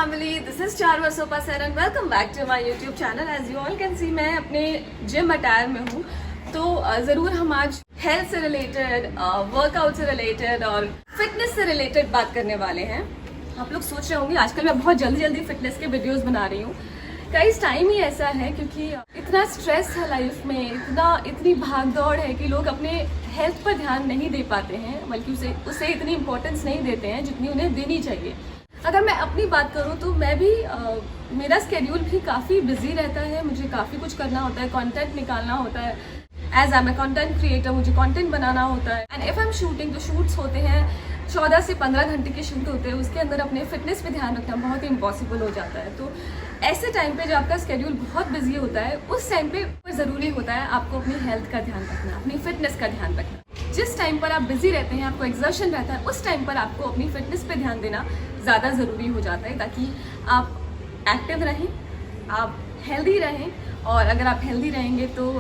family, this is Charwa Sopasar and welcome back to my YouTube channel. As you all can see, मैं अपने gym attire में हूँ, तो ज़रूर हम आज हेल्थ से रिलेटेड, वर्कआउट से रिलेटेड और फिटनेस से रिलेटेड बात करने वाले हैं। आप लोग सोच रहे होंगे आजकल मैं बहुत जल्दी फिटनेस के वीडियोस बना रही हूँ। गाइस, टाइम ही ऐसा है क्योंकि इतना स्ट्रेस है लाइफ में, इतनी भाग दौड़ है कि लोग अपने हेल्थ पर ध्यान नहीं दे पाते हैं, बल्कि उसे इतनी इम्पोर्टेंस नहीं देते हैं जितनी उन्हें देनी चाहिए। अगर मैं अपनी बात करूं तो मैं भी मेरा स्केड्यूल भी काफ़ी बिजी रहता है, मुझे काफ़ी कुछ करना होता है, कंटेंट निकालना होता है। As I am a content creator, मुझे कंटेंट बनाना होता है। And if I am shooting, तो शूट्स होते हैं 14 से 15 घंटे के शूट होते हैं, उसके अंदर अपने फिटनेस पे ध्यान रखना बहुत ही इम्पॉसिबल हो जाता है। तो ऐसे टाइम पे जब आपका स्केड्यूल बहुत बिजी होता है, उस टाइम पे ज़रूरी होता है आपको अपनी हेल्थ का ध्यान रखना, अपनी फिटनेस का ध्यान रखना। जिस टाइम पर आप बिजी रहते हैं, आपको एग्जर्शन रहता है, उस टाइम पर आपको अपनी फिटनेस पे ध्यान देना ज़्यादा ज़रूरी हो जाता है, ताकि आप एक्टिव रहें, आप हेल्दी रहें। और अगर आप हेल्दी रहेंगे तो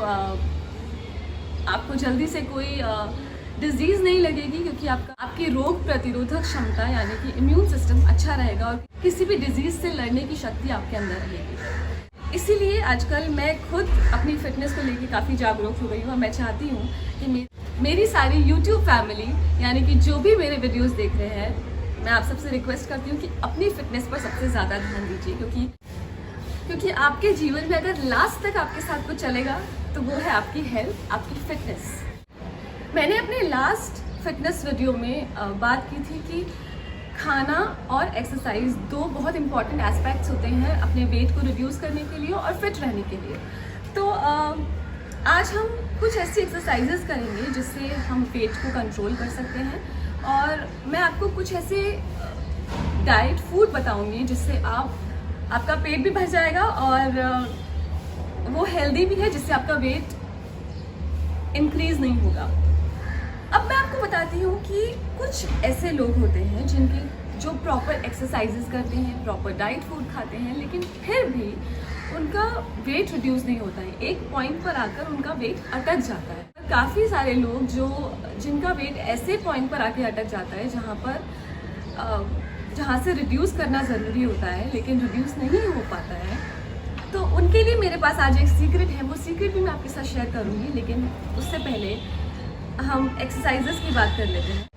आपको जल्दी से कोई डिजीज़ नहीं लगेगी, क्योंकि आपकी रोग प्रतिरोधक क्षमता यानी कि इम्यून सिस्टम अच्छा रहेगा और किसी भी डिजीज़ से लड़ने की शक्ति आपके अंदर रहेगी। इसीलिए आजकल मैं खुद अपनी फिटनेस को लेकर काफ़ी जागरूक हो गई हूँ और मैं चाहती हूँ कि मेरी सारी यूट्यूब फैमिली, यानी कि जो भी मेरे वीडियोस देख रहे हैं, मैं आप सबसे रिक्वेस्ट करती हूँ कि अपनी फिटनेस पर सबसे ज़्यादा ध्यान दीजिए, क्योंकि आपके जीवन में अगर लास्ट तक आपके साथ कुछ चलेगा तो वो है आपकी हेल्थ, आपकी फिटनेस। मैंने अपने लास्ट फिटनेस वीडियो में बात की थी कि खाना और एक्सरसाइज दो बहुत इंपॉर्टेंट एस्पेक्ट्स होते हैं अपने वेट को रिड्यूस करने के लिए और फिट रहने के लिए। तो आज हम कुछ ऐसी एक्सरसाइजेस करेंगे जिससे हम वेट को कंट्रोल कर सकते हैं, और मैं आपको कुछ ऐसे डाइट फूड बताऊंगी जिससे आपका पेट भी भर जाएगा और वो हेल्दी भी है, जिससे आपका वेट इंक्रीज नहीं होगा। अब मैं आपको बताती हूँ कि कुछ ऐसे लोग होते हैं जो प्रॉपर एक्सरसाइजेस करते हैं, प्रॉपर डाइट फूड खाते हैं, लेकिन फिर भी उनका वेट रिड्यूस नहीं होता है। एक पॉइंट पर आकर उनका वेट अटक जाता है। काफ़ी सारे लोग जिनका वेट ऐसे पॉइंट पर आके अटक जाता है जहाँ से रिड्यूस करना ज़रूरी होता है, लेकिन रिड्यूस नहीं हो पाता है, तो उनके लिए मेरे पास आज एक सीक्रेट है। वो सीक्रेट भी मैं आपके साथ शेयर करूँगी, लेकिन उससे पहले हम एक्सरसाइजेस की बात कर लेते हैं।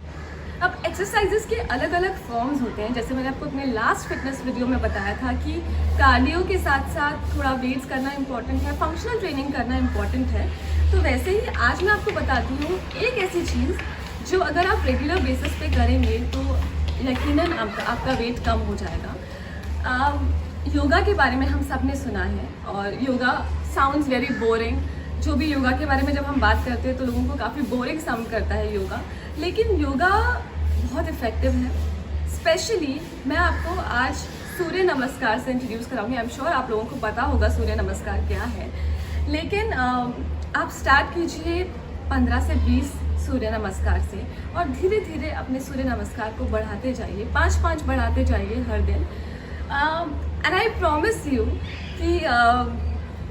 अब एक्सरसाइजेस के अलग अलग फॉर्म्स होते हैं। जैसे मैंने आपको अपने लास्ट फिटनेस वीडियो में बताया था कि कार्डियो के साथ साथ थोड़ा वेट्स करना इम्पॉर्टेंट है, फंक्शनल ट्रेनिंग करना इम्पॉर्टेंट है। तो वैसे ही आज मैं आपको बताती हूँ एक ऐसी चीज़ जो अगर आप रेगुलर बेसिस पे करेंगे तो यकीनन आपका वेट कम हो जाएगा। योगा के बारे में हम सब ने सुना है, और योगा साउंड्स वेरी बोरिंग। जो भी योगा के बारे में जब हम बात करते हैं तो लोगों को काफ़ी बोरिंग साउंड करता है योगा, लेकिन योगा बहुत इफ़ेक्टिव है। स्पेशली मैं आपको आज सूर्य नमस्कार से इंट्रोड्यूस कराऊंगी। आई एम श्योर आप लोगों को पता होगा सूर्य नमस्कार क्या है, लेकिन आप स्टार्ट कीजिए 15 से 20 सूर्य नमस्कार से, और धीरे धीरे अपने सूर्य नमस्कार को बढ़ाते जाइए, 5-5 बढ़ाते जाइए हर दिन। एंड आई प्रॉमिस यू कि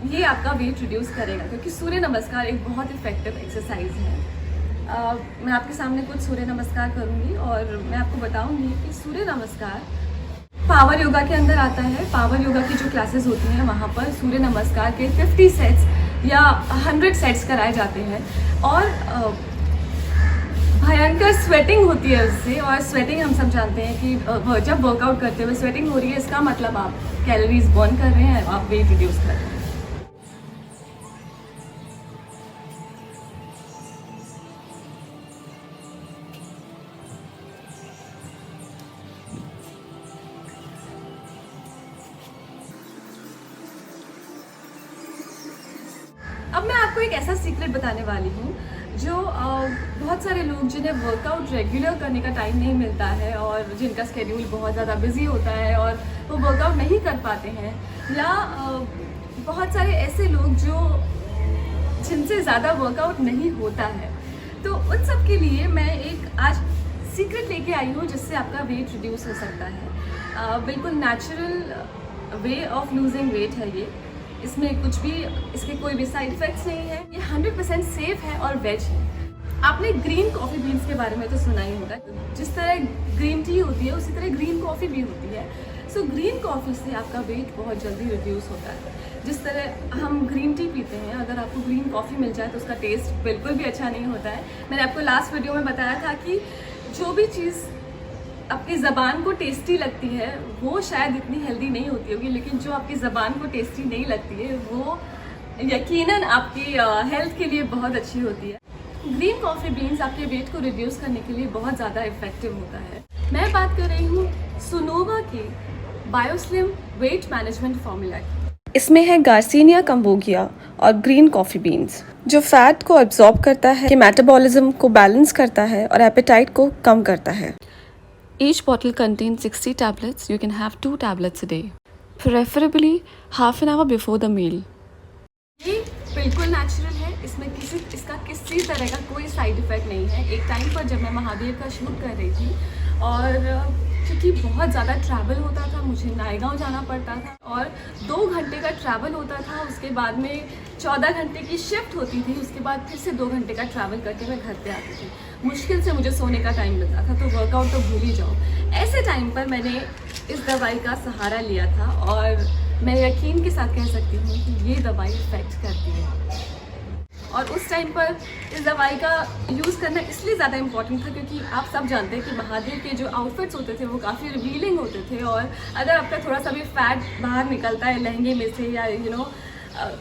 ये आपका वेट रिड्यूस करेगा, क्योंकि सूर्य नमस्कार एक बहुत इफेक्टिव एक्सरसाइज है। मैं आपके सामने कुछ सूर्य नमस्कार करूँगी और मैं आपको बताऊँगी कि सूर्य नमस्कार पावर योगा के अंदर आता है। पावर योगा की जो क्लासेस होती हैं वहाँ पर सूर्य नमस्कार के 50 सेट्स या 100 सेट्स कराए जाते हैं, और भयंकर स्वेटिंग होती है उससे। और स्वेटिंग हम सब जानते हैं कि जब वर्कआउट करते हुए स्वेटिंग हो रही है, इसका मतलब आप कैलोरीज बर्न कर रहे हैं, आप वेट रिड्यूस कर रहे हैं। अब मैं आपको एक ऐसा सीक्रेट बताने वाली हूँ जो बहुत सारे लोग जिन्हें वर्कआउट रेगुलर करने का टाइम नहीं मिलता है, और जिनका स्केड्यूल बहुत ज़्यादा बिजी होता है और वो वर्कआउट नहीं कर पाते हैं, या बहुत सारे ऐसे लोग जिनसे ज़्यादा वर्कआउट नहीं होता है, तो उन सब के लिए मैं एक आज सीक्रेट लेके आई हूँ जिससे आपका वेट रिड्यूस हो सकता है। बिल्कुल natural way of losing weight है ये। इसमें इसके कोई भी साइड इफ़ेक्ट्स नहीं है। ये 100% सेफ है और वेज है। आपने ग्रीन कॉफ़ी बीन्स के बारे में तो सुना ही होगा। जिस तरह ग्रीन टी होती है उसी तरह ग्रीन कॉफ़ी भी होती है। सो ग्रीन कॉफ़ी से आपका वेट बहुत जल्दी रिड्यूस होता है। जिस तरह हम ग्रीन टी पीते हैं, अगर आपको ग्रीन कॉफ़ी मिल जाए तो उसका टेस्ट बिल्कुल भी अच्छा नहीं होता है। मैंने आपको लास्ट वीडियो में बताया था कि जो भी चीज़ आपकी ज़बान को टेस्टी लगती है वो शायद इतनी हेल्दी नहीं होती होगी, लेकिन जो आपकी ज़बान को टेस्टी नहीं लगती है वो यकीनन आपकी हेल्थ के लिए बहुत अच्छी होती है। ग्रीन कॉफ़ी बीन्स आपके वेट को रिड्यूस करने के लिए बहुत ज़्यादा इफेक्टिव होता है। मैं बात कर रही हूँ सुनोवा के बायोस्लिम वेट मैनेजमेंट फॉर्मूला की। इसमें है गार्सिनिया कंबोगिया और ग्रीन कॉफ़ी बीन्स, जो फैट को एब्जॉर्ब करता है, मेटाबॉलिज्म को बैलेंस करता है और एपेटाइट को कम करता है। Each bottle contains 60 tablets. You can have 2 tablets a day, preferably half an hour before the meal. ये बिल्कुल नेचुरल है, इसमें इसका किसी तरह का कोई साइड इफ़ेक्ट नहीं है। एक टाइम पर जब मैं महादेव का शूट कर रही थी और क्योंकि बहुत ज़्यादा ट्रैवल होता था, मुझे नायगांव जाना पड़ता था और 2 घंटे का ट्रैवल होता था, उसके बाद में 14 घंटे की शिफ्ट होती थी, उसके बाद फिर से 2 घंटे का ट्रैवल करके मैं घर पे आती थी। मुश्किल से मुझे सोने का टाइम मिलता था, तो वर्कआउट तो भूल ही जाओ। ऐसे टाइम पर मैंने इस दवाई का सहारा लिया था और मैं यकीन के साथ कह सकती हूँ कि ये दवाई इफेक्ट करती है। और उस टाइम पर इस दवाई का यूज़ करना इसलिए ज़्यादा इम्पॉर्टेंट था क्योंकि आप सब जानते हैं कि महादेव के जो आउटफिट्स होते थे वो काफ़ी रिवीलिंग होते थे, और अगर आपका थोड़ा सा भी फैट बाहर निकलता है लहंगे में से या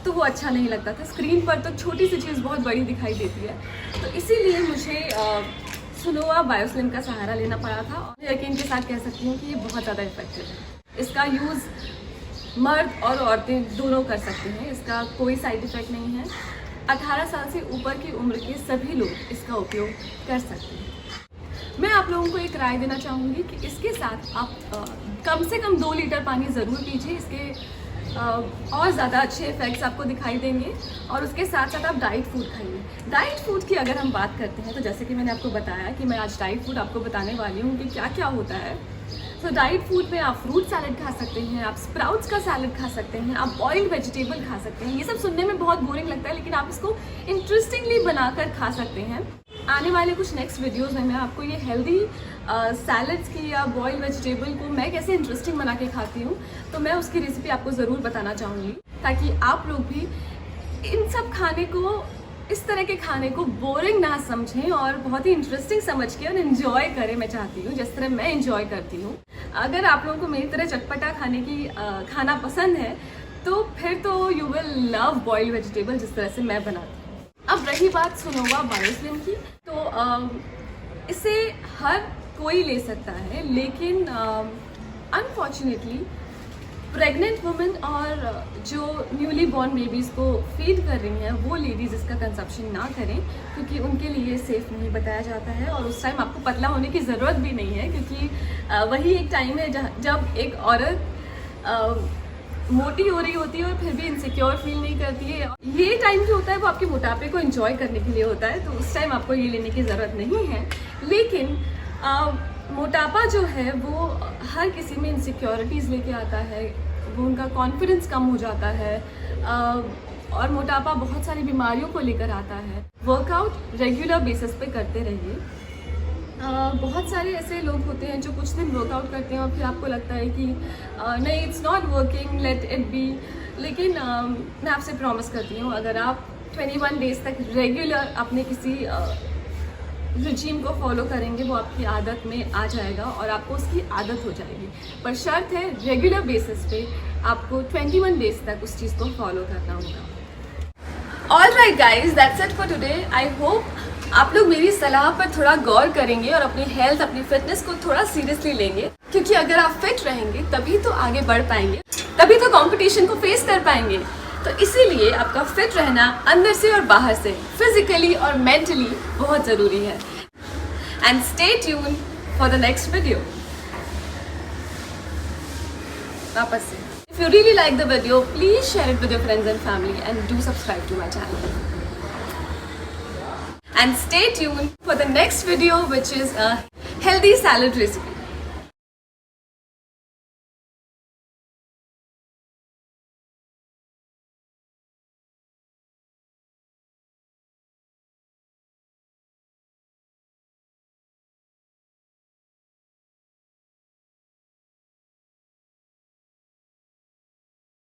तो वो अच्छा नहीं लगता था। स्क्रीन पर तो छोटी सी चीज़ बहुत बड़ी दिखाई देती है, तो इसीलिए मुझे सुनोवा बायोस्लिम का सहारा लेना पड़ा था। और यकीन के साथ कह सकती हूँ कि ये बहुत ज़्यादा इफेक्टिव है। इसका यूज़ मर्द और औरतें दोनों कर सकते हैं, इसका कोई साइड इफ़ेक्ट नहीं है। 18 साल से ऊपर की उम्र के सभी लोग इसका उपयोग कर सकते हैं। मैं आप लोगों को एक राय देना चाहूँगी कि इसके साथ आप कम से कम 2 लीटर पानी ज़रूर पीजिए। इसके और ज़्यादा अच्छे इफ़ेक्ट्स आपको दिखाई देंगे। और उसके साथ साथ आप डाइट फूड खाइए। डाइट फूड की अगर हम बात करते हैं तो जैसे कि मैंने आपको बताया कि मैं आज डाइट फूड आपको बताने वाली हूँ कि क्या क्या होता है। तो डाइट फूड में आप फ्रूट सैलेड खा सकते हैं, आप स्प्राउट्स का सैलेड खा सकते हैं, आप बॉइल्ड वेजिटेबल खा सकते हैं। ये सब सुनने में बहुत बोरिंग लगता है, लेकिन आप इसको इंटरेस्टिंगली बनाकर खा सकते हैं। आने वाले कुछ नेक्स्ट वीडियोस में मैं आपको ये हेल्दी सैलड्स की या बॉइल्ड वेजिटेबल को मैं कैसे इंटरेस्टिंग बना के खाती हूँ, तो मैं उसकी रेसिपी आपको ज़रूर बताना चाहूँगी, ताकि आप लोग भी इन सब खाने को, इस तरह के खाने को बोरिंग ना समझें और बहुत ही इंटरेस्टिंग समझ के और इन्जॉय करें। मैं चाहती हूँ जिस तरह मैं इन्जॉय करती हूँ। अगर आप लोगों को मेरी तरह चटपटा खाना पसंद है तो फिर तो you will love boiled vegetable जिस तरह से मैं बनाती हूँ। अब रही बात सुनोवा बायोस्लिम की, तो इसे हर कोई ले सकता है, लेकिन अनफॉर्चुनेटली प्रेग्नेंट वुमेन और जो न्यूली बॉर्न बेबीज़ को फीड कर रही हैं वो लेडीज़ इसका कंजप्शन ना करें, क्योंकि उनके लिए सेफ़ नहीं बताया जाता है। और उस टाइम आपको पतला होने की ज़रूरत भी नहीं है, क्योंकि वही एक टाइम है जब एक औरत मोटी हो रही होती है और फिर भी इनसिक्योर फील नहीं करती है। ये टाइम जो होता है वो आपके मोटापे को एंजॉय करने के लिए होता है, तो उस टाइम आपको ये लेने की ज़रूरत नहीं है। लेकिन मोटापा जो है वो हर किसी में इनसिक्योरिटीज़ लेके आता है, वो उनका कॉन्फिडेंस कम हो जाता है, और मोटापा बहुत सारी बीमारियों को लेकर आता है। वर्कआउट रेगुलर बेसिस पे करते रहिए। बहुत सारे ऐसे लोग होते हैं जो कुछ दिन वर्कआउट करते हैं और फिर आपको लगता है कि नहीं, it's not working, let it be. लेकिन मैं आपसे प्रॉमिस करती हूँ, अगर आप 21 डेज़ तक रेगुलर अपने किसी रिजीम को फॉलो करेंगे, वो आपकी आदत में आ जाएगा और आपको उसकी आदत हो जाएगी। पर शर्त है रेगुलर बेसिस पे आपको 21 डेज़ तक उस चीज़ को फॉलो करना होगा। All right guys, that's it for today. I hope आप लोग मेरी सलाह पर थोड़ा गौर करेंगे और अपनी हेल्थ, अपनी फिटनेस को थोड़ा सीरियसली लेंगे, क्योंकि अगर आप फिट रहेंगे तभी तो आगे बढ़ पाएंगे, तभी तो कंपटीशन को फेस कर पाएंगे। तो इसीलिए आपका फिट रहना अंदर से और बाहर से, फिजिकली और मेंटली बहुत ज़रूरी है। And stay tune for the next video. वापस से, if you really like the video, please share it with your friends and family and do subscribe to my channel. And stay tuned for the next video, which is a healthy salad recipe.